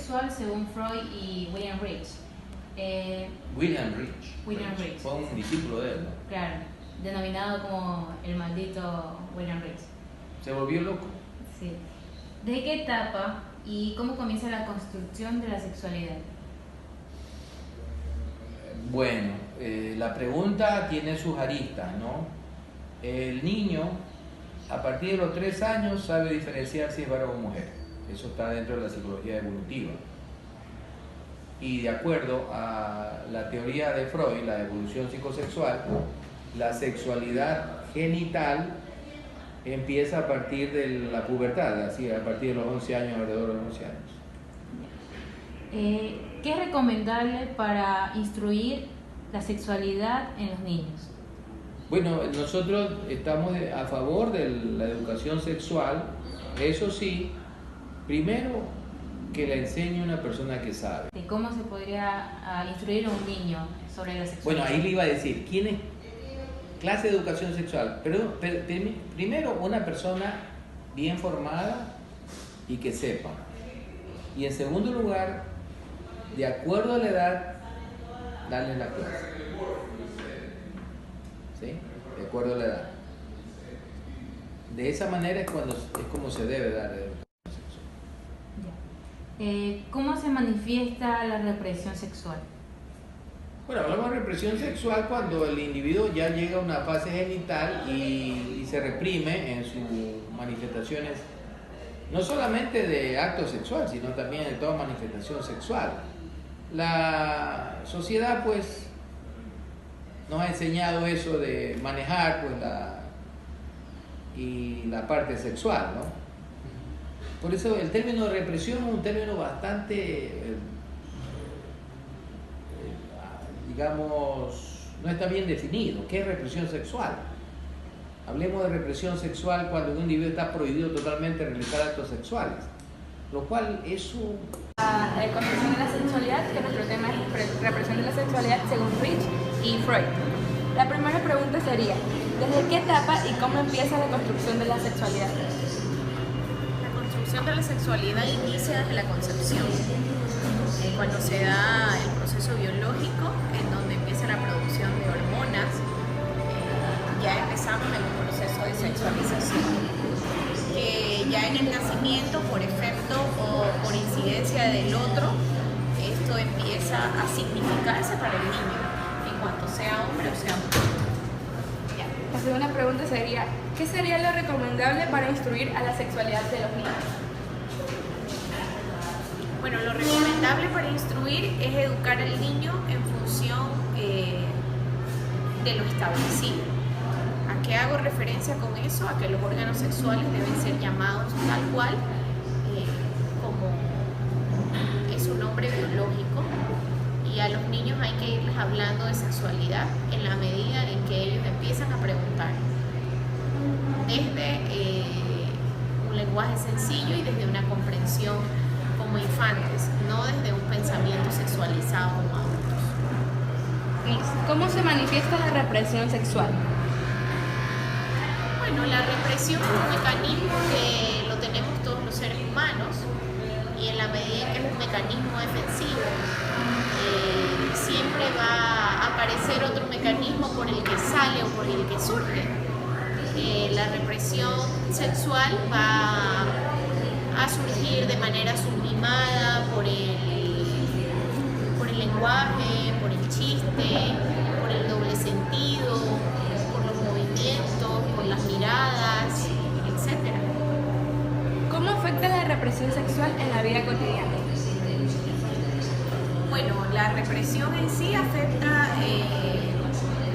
sexual según Freud y William Reich. William Reich. William Reich. Fue un discípulo de él, ¿no? Claro, denominado como el maldito William Reich. Se volvió loco. Sí. ¿De qué etapa y cómo comienza la construcción de la sexualidad? Bueno, la pregunta tiene sus aristas, ¿no? El niño, a partir de los 3 años, sabe diferenciar si es varón o mujer. Eso está dentro de la psicología evolutiva. Y de acuerdo a la teoría de Freud, la evolución psicosexual, la sexualidad genital empieza a partir de la pubertad, así a partir de los 11 años, alrededor de los 11 años. ¿Qué es recomendable para instruir la sexualidad en los niños? Bueno, nosotros estamos a favor de la educación sexual, eso sí, primero que le enseñe una persona que sabe. ¿Cómo se podría instruir a un niño sobre la sexualidad? Bueno, ahí le iba a decir, ¿quién es clase de educación sexual? Pero primero una persona bien formada y que sepa. Y en segundo lugar, de acuerdo a la edad, darle la clase. ¿Sí? De acuerdo a la edad. De esa manera es como se debe dar la educación sexual. ¿Cómo se manifiesta la represión sexual? Bueno, hablamos de represión sexual cuando el individuo ya llega a una fase genital y se reprime en sus manifestaciones, no solamente de acto sexual, sino también de toda manifestación sexual. La sociedad pues nos ha enseñado eso de manejar pues la parte sexual, ¿no? Por eso el término de represión es un término bastante, digamos, no está bien definido. ¿Qué es represión sexual? Hablemos de represión sexual cuando un individuo está prohibido totalmente realizar actos sexuales, lo cual eso... Construcción de la sexualidad, que nuestro tema es represión de la sexualidad según Reich y Freud. La primera pregunta sería, ¿desde qué etapa y cómo empieza la construcción de la sexualidad? La construcción de la sexualidad inicia desde la concepción, cuando se da el proceso biológico en donde empieza la producción de hormonas, ya empezamos en un proceso de sexualización. Ya en el nacimiento, por efecto o por incidencia del otro, esto empieza a significarse para el niño, en cuanto sea hombre o sea mujer. La segunda pregunta sería, ¿qué sería lo recomendable para instruir a la sexualidad de los niños? Bueno, lo recomendable para instruir es educar al niño en función de lo establecido. ¿A qué hago referencia con eso? A que los órganos sexuales deben ser llamados tal cual, como es un nombre biológico, y a los niños hay que irles hablando de sexualidad en la medida en que ellos empiezan a preguntar, desde un lenguaje sencillo y desde una comprensión como infantes, no desde un pensamiento sexualizado como adultos. ¿Cómo se manifiesta la represión sexual? Bueno, la represión es un mecanismo que lo tenemos todos los seres humanos, y en la medida en que es un mecanismo defensivo, siempre va a aparecer otro mecanismo por el que sale o por el que surge. La represión sexual va a surgir de manera sublimada por el lenguaje, por el chiste, por el doble sentido, por los movimientos, por las miradas, etc. ¿Cómo afecta la represión sexual en la vida cotidiana? Bueno, la represión en sí afecta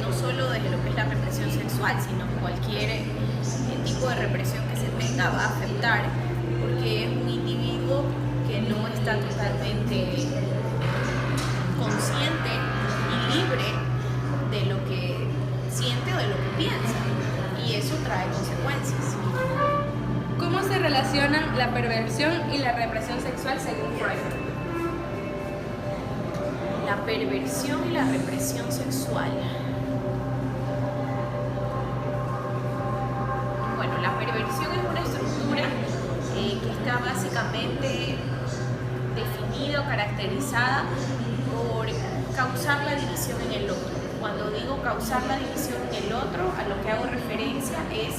no solo desde lo que es la represión sexual, sino cualquier tipo de represión que se tenga va a afectar, porque es un individuo que no está totalmente consciente y libre de lo que siente o de lo que piensa, y eso trae consecuencias. ¿Cómo se relacionan la perversión y la represión sexual según Freud? La perversión y la represión sexual. Bueno, la perversión es una estructura que está básicamente definida caracterizada por causar la división en el otro. Cuando digo causar la división en el otro, a lo que hago referencia es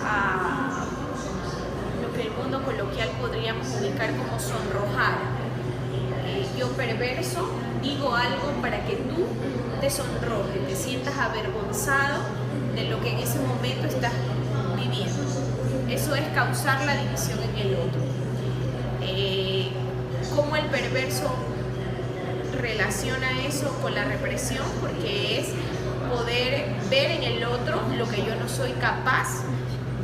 a lo que el mundo coloquial podríamos ubicar como sonrojar. Yo perverso digo algo para que tú te sonrojes, te sientas avergonzado de lo que en ese momento estás viviendo. Eso es causar la división en el otro. ¿Cómo el perverso relaciona eso con la represión? Porque es poder ver en el otro lo que yo no soy capaz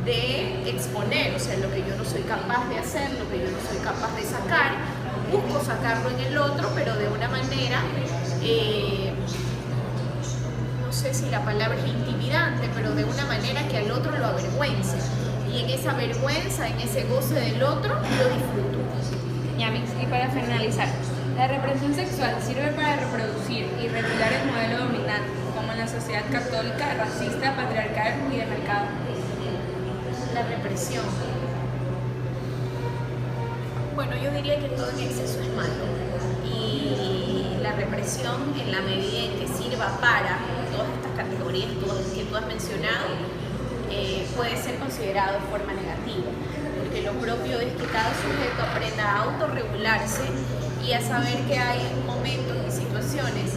de exponer, o sea, lo que yo no soy capaz de hacer, lo que yo no soy capaz de sacar. Busco sacarlo en el otro, pero de una manera, no sé si la palabra es intimidante, pero de una manera que al otro lo avergüence. Y en esa vergüenza, en ese goce del otro, lo disfruto. Yamix, y para finalizar, ¿la represión sexual sirve para reproducir y regular el modelo dominante, como en la sociedad católica, racista, patriarcal y de mercado? La represión. Bueno, yo diría que todo en exceso es malo. Y la represión, en la medida en que sirva para todas estas categorías que tú has mencionado, puede ser considerado de forma negativa. Porque lo propio es que cada sujeto aprenda a autorregularse y a saber que hay momentos y situaciones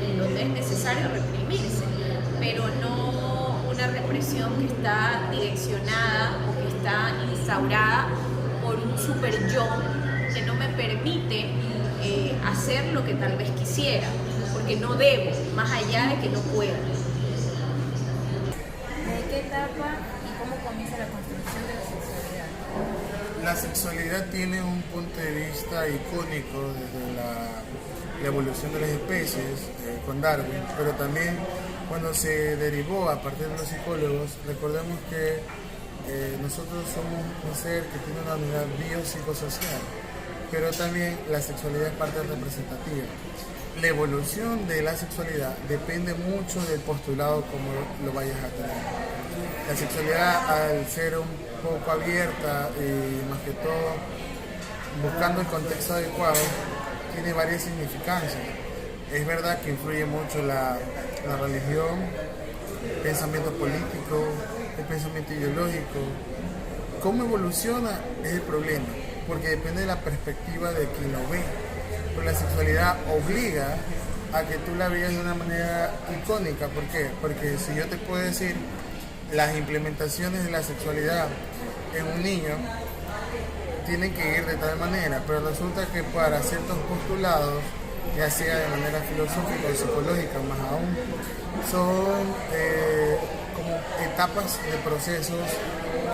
en donde es necesario reprimirse, pero no una represión que está direccionada o que está instaurada por un super yo que no me permite hacer lo que tal vez quisiera, porque no debo, más allá de que no pueda. ¿De qué etapa y cómo comienza la construcción de la sexualidad? La sexualidad tiene un punto de vista icónico desde la evolución de las especies con Darwin, pero también cuando se derivó a partir de los psicólogos. Recordemos que nosotros somos un ser que tiene una unidad biopsicosocial, pero también la sexualidad es parte representativa. La evolución de la sexualidad depende mucho del postulado como lo vayas a tener. La sexualidad, al ser un poco abierta y más que todo buscando el contexto adecuado, tiene varias significancias. Es verdad que influye mucho la religión, el pensamiento político, el pensamiento ideológico. ¿Cómo evoluciona? Es el problema, porque depende de la perspectiva de quien lo ve. Pero la sexualidad obliga a que tú la veas de una manera icónica. ¿Por qué? Porque si yo te puedo decir las implementaciones de la sexualidad en un niño tienen que ir de tal manera, pero resulta que para ciertos postulados, ya sea de manera filosófica o psicológica más aún, son como etapas de procesos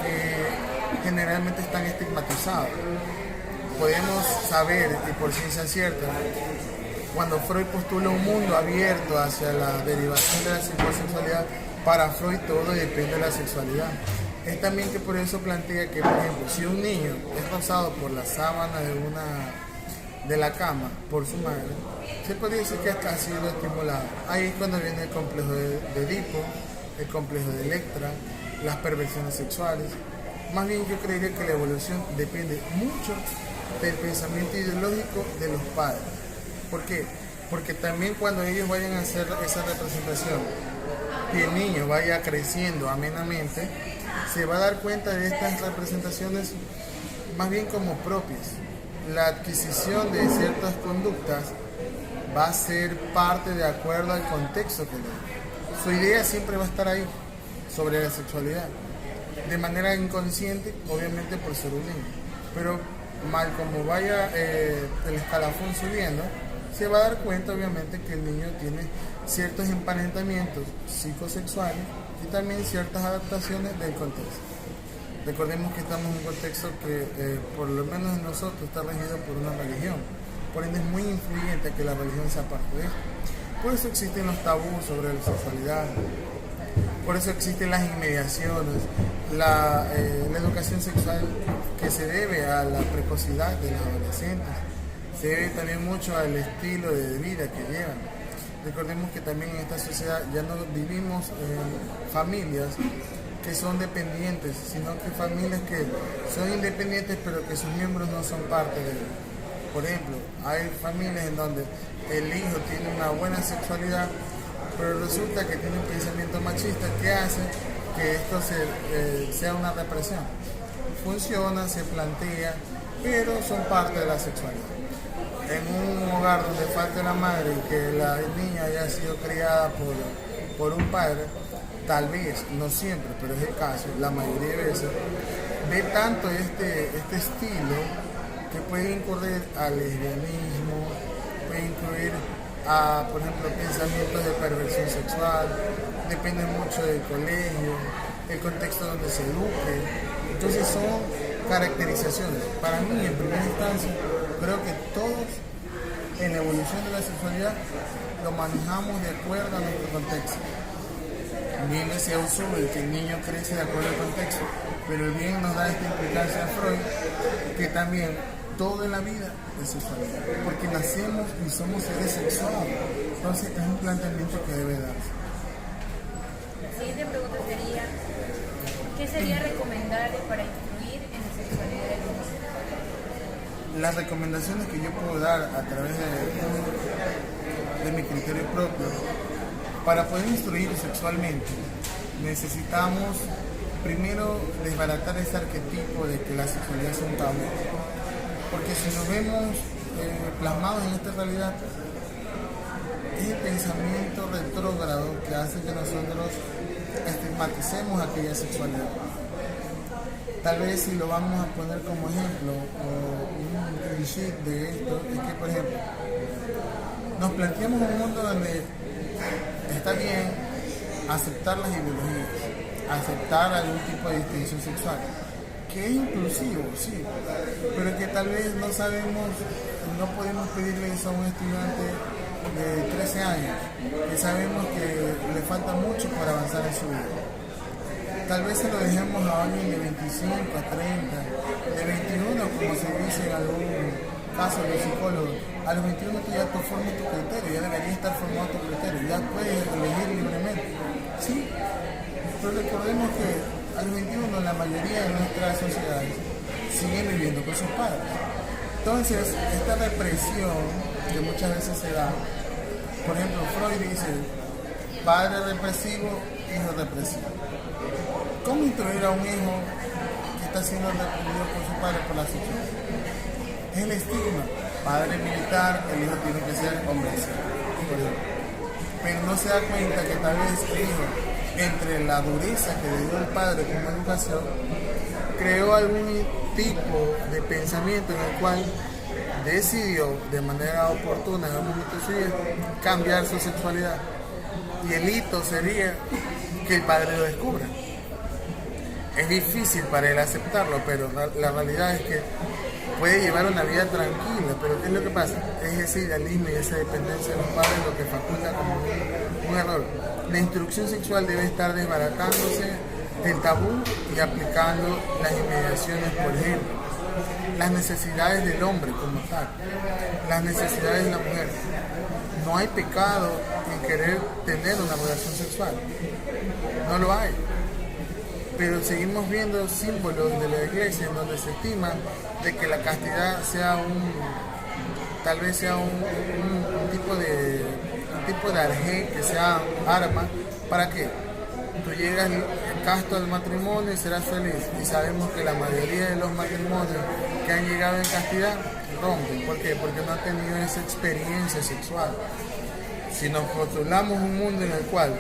que generalmente están estigmatizados. Podemos saber, y por ciencia cierta, cuando Freud postula un mundo abierto hacia la derivación de la psicosexualidad, para Freud todo depende de la sexualidad. Es también que por eso plantea que, por ejemplo, si un niño es rozado por la sábana de la cama por su madre, se podría decir que hasta ha sido estimulado. Ahí es cuando viene el complejo de Edipo, el complejo de Electra, las perversiones sexuales. Más bien yo creería que la evolución depende mucho del pensamiento ideológico de los padres. ¿Por qué? Porque también cuando ellos vayan a hacer esa representación y el niño vaya creciendo amenamente, se va a dar cuenta de estas representaciones más bien como propias. La adquisición de ciertas conductas va a ser parte de acuerdo al contexto que le da. Su idea siempre va a estar ahí, sobre la sexualidad, de manera inconsciente, obviamente por ser un niño. Pero mal como vaya el escalafón subiendo, se va a dar cuenta obviamente que el niño tiene ciertos emparentamientos psicosexuales y también ciertas adaptaciones del contexto. Recordemos que estamos en un contexto que por lo menos en nosotros está regido por una religión, por ende es muy influyente que la religión sea parte de esto. Por eso existen los tabús sobre la sexualidad, por eso existen las inmediaciones, la educación sexual que se debe a la precocidad de los adolescentes, se debe también mucho al estilo de vida que llevan. Recordemos que también en esta sociedad ya no vivimos en familias que son dependientes, sino que familias que son independientes pero que sus miembros no son parte de Por ejemplo, hay familias en donde el hijo tiene una buena sexualidad, pero resulta que tiene un pensamiento machista que hace que esto sea una represión. Funciona, se plantea, pero son parte de la sexualidad. En un hogar donde falta la madre y que la niña haya sido criada por un padre, tal vez, no siempre, pero es el caso, la mayoría de veces, ve tanto este estilo que puede incurrir al lesbianismo, puede incluir a, por ejemplo, pensamientos de perversión sexual, depende mucho del colegio, el contexto donde se eduque. Entonces son caracterizaciones. Para mí, en primera instancia, creo que todos en la evolución de la sexualidad lo manejamos de acuerdo a nuestro contexto. Bien decía Usuel que el niño crece de acuerdo al contexto, pero bien nos da esta implicancia a Freud que también todo en la vida es sexualidad, porque nacemos y somos seres sexuales. Entonces es un planteamiento que debe darse. La siguiente pregunta sería, ¿qué sería recomendable para instruir en la sexualidad del niño? Las recomendaciones que yo puedo dar a través de mi criterio propio, para poder instruir sexualmente, necesitamos primero desbaratar ese arquetipo de que la sexualidad es un tabú. Porque si nos vemos plasmados en esta realidad, es el pensamiento retrógrado que hace que nosotros estigmaticemos aquella sexualidad. Tal vez si lo vamos a poner como ejemplo, o un cliché de esto, es que, por ejemplo, nos planteamos un mundo donde está bien aceptar las ideologías, aceptar algún tipo de distinción sexual, que es inclusivo, sí, pero que tal vez no sabemos, no podemos pedirle eso a un estudiante de 13 años, que sabemos que le falta mucho para avanzar en su vida. Tal vez se lo dejemos a alguien de 25 a 30, de 21, como se dice en algún caso de los psicólogos. A los 21 tú ya formas tu criterio, ya debería estar formado tu criterio, ya puedes elegir libremente. Sí, pero recordemos que a los 21 la mayoría de nuestras sociedades siguen viviendo con sus padres. Entonces, esta represión que muchas veces se da, por ejemplo, Freud dice, padre represivo, hijo represivo. ¿Cómo instruir a un hijo que está siendo reprimido por su padre por la sexualidad? Es el estigma. Padre militar, el hijo tiene que ser hombre. Pero no se da cuenta que tal vez el hijo, entre la dureza que le dio el padre como educación, creó algún tipo de pensamiento en el cual decidió de manera oportuna en algún momento de su vida cambiar su sexualidad. Y el hito sería que el padre lo descubra. Es difícil para él aceptarlo, pero la realidad es que puede llevar una vida tranquila. Pero ¿qué es lo que pasa? Es ese idealismo y esa dependencia de los padres lo que faculta como un error. La instrucción sexual debe estar desbaratándose del tabú y aplicando las inmediaciones, por ejemplo, las necesidades del hombre como tal, las necesidades de la mujer. No hay pecado en querer tener una relación sexual, no lo hay. Pero seguimos viendo símbolos de la iglesia en donde se estima de que la castidad sea tal vez sea un tipo de arjé, que sea arma. ¿Para qué? Tú llegas casto al matrimonio y serás feliz. Y sabemos que la mayoría de los matrimonios que han llegado en castidad rompen. ¿Por qué? Porque no han tenido esa experiencia sexual. Si nos postulamos un mundo en el cual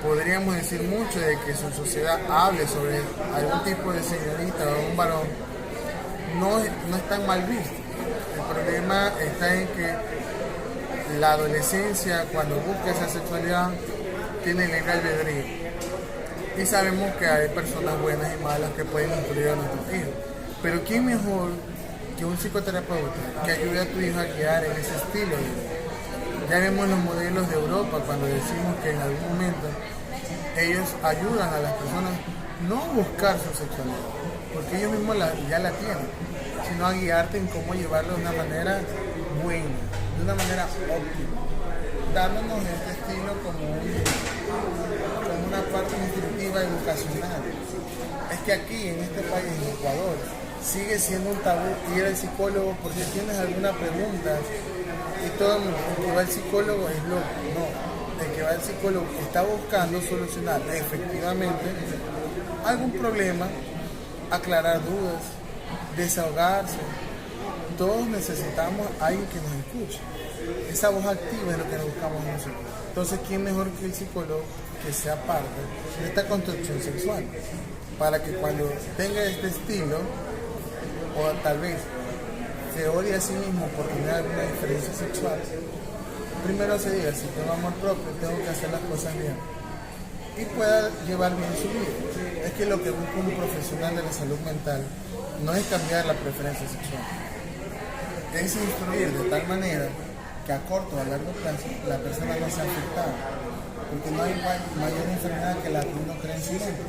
podríamos decir mucho de que su sociedad hable sobre algún tipo de señorita o un varón, no es tan mal visto. El problema está en que la adolescencia, cuando busca esa sexualidad, tiene libre albedrío. Y sabemos que hay personas buenas y malas que pueden influir a nuestros hijos. Pero ¿quién mejor que un psicoterapeuta que ayude a tu hijo a guiar en ese estilo de vida? Ya vemos los modelos de Europa cuando decimos que en algún momento ellos ayudan a las personas no a buscar su sexualidad, porque ellos mismos ya la tienen, sino a guiarte en cómo llevarlo de una manera buena, de una manera óptima, dándonos este estilo como una parte instructiva educacional. Es que aquí en este país, en Ecuador, sigue siendo un tabú ir al psicólogo porque tienes alguna pregunta y todo el que va al psicólogo es loco. No, el que va al psicólogo está buscando solucionar efectivamente algún problema, aclarar dudas, desahogarse. Todos necesitamos a alguien que nos escuche. Esa voz activa es lo que buscamos nosotros. Entonces, ¿quién mejor que el psicólogo que sea parte de esta construcción sexual? Para que cuando tenga este estilo, o tal vez se odie a sí mismo por tener alguna diferencia sexual, primero se diga, si tengo amor propio, tengo que hacer las cosas bien. Y pueda llevar bien su vida. Es que lo que busca un profesional de la salud mental no es cambiar la preferencia sexual, es instruir de tal manera que a corto o a largo plazo la persona no sea afectada, porque no hay mayor enfermedad que la que uno cree en sí mismo.